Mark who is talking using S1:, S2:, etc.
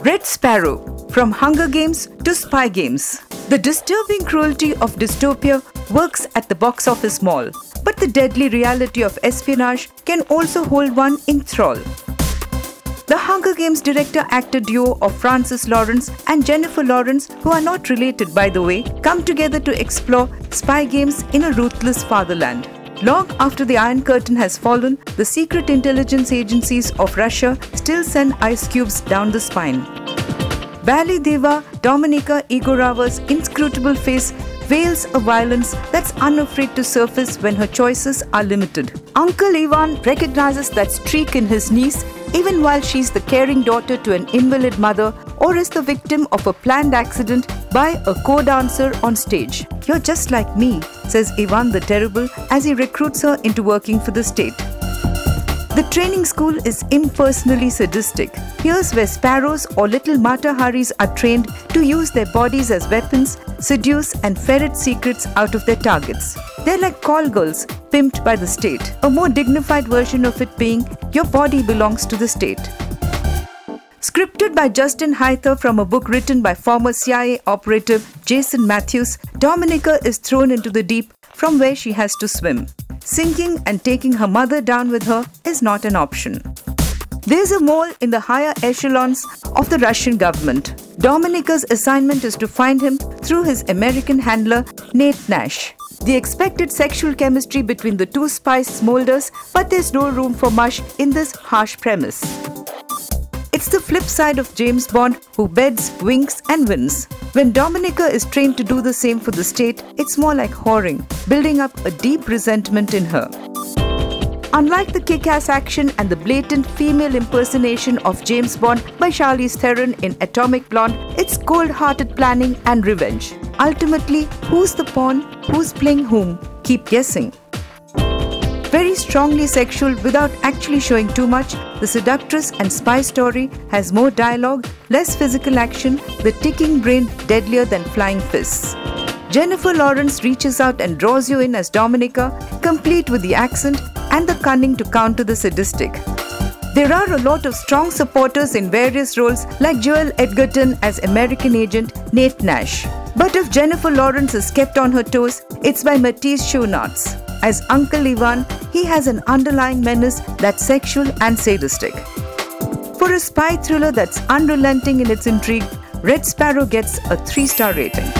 S1: Red Sparrow, from Hunger Games to Spy Games. The disturbing cruelty of dystopia works at the box office mall, but the deadly reality of espionage can also hold one in thrall. The Hunger Games director-actor duo of Francis Lawrence and Jennifer Lawrence, who are not related by the way, come together to explore spy games in a ruthless fatherland. Long after the Iron Curtain has fallen, the secret intelligence agencies of Russia still send ice cubes down the spine. Ballet diva Dominika Egorova's inscrutable face veils a violence that's unafraid to surface when her choices are limited. Uncle Ivan recognizes that streak in his niece even while she's the caring daughter to an invalid mother or is the victim of a planned accident by a co-dancer on stage. "You're just like me," says Ivan the Terrible as he recruits her into working for the state. The training school is impersonally sadistic. Here's where sparrows or little Mata Haris are trained to use their bodies as weapons, seduce and ferret secrets out of their targets. They're like call girls, pimped by the state. A more dignified version of it being, your body belongs to the state. Scripted by Justin Hayther from a book written by former CIA operative Jason Matthews, Dominika is thrown into the deep from where she has to swim. Sinking and taking her mother down with her is not an option. There's a mole in the higher echelons of the Russian government. Dominika's assignment is to find him through his American handler, Nate Nash. The expected sexual chemistry between the two spies smolders, but there's no room for mush in this harsh premise. It's the flip side of James Bond, who beds, winks and wins. When Dominika is trained to do the same for the state, it's more like whoring, building up a deep resentment in her. Unlike the kick-ass action and the blatant female impersonation of James Bond by Charlize Theron in Atomic Blonde, it's cold-hearted planning and revenge. Ultimately, who's the pawn? Who's playing whom? Keep guessing. Very strongly sexual without actually showing too much, the seductress and spy story has more dialogue, less physical action, the ticking brain deadlier than flying fists. Jennifer Lawrence reaches out and draws you in as Dominika, complete with the accent and the cunning to counter the sadistic. There are a lot of strong supporters in various roles like Joel Edgerton as American agent Nate Nash. But if Jennifer Lawrence is kept on her toes, it's by Matisse Schoenaerts. As Uncle Ivan, he has an underlying menace that's sexual and sadistic. For a spy thriller that's unrelenting in its intrigue, Red Sparrow gets a 3-star rating.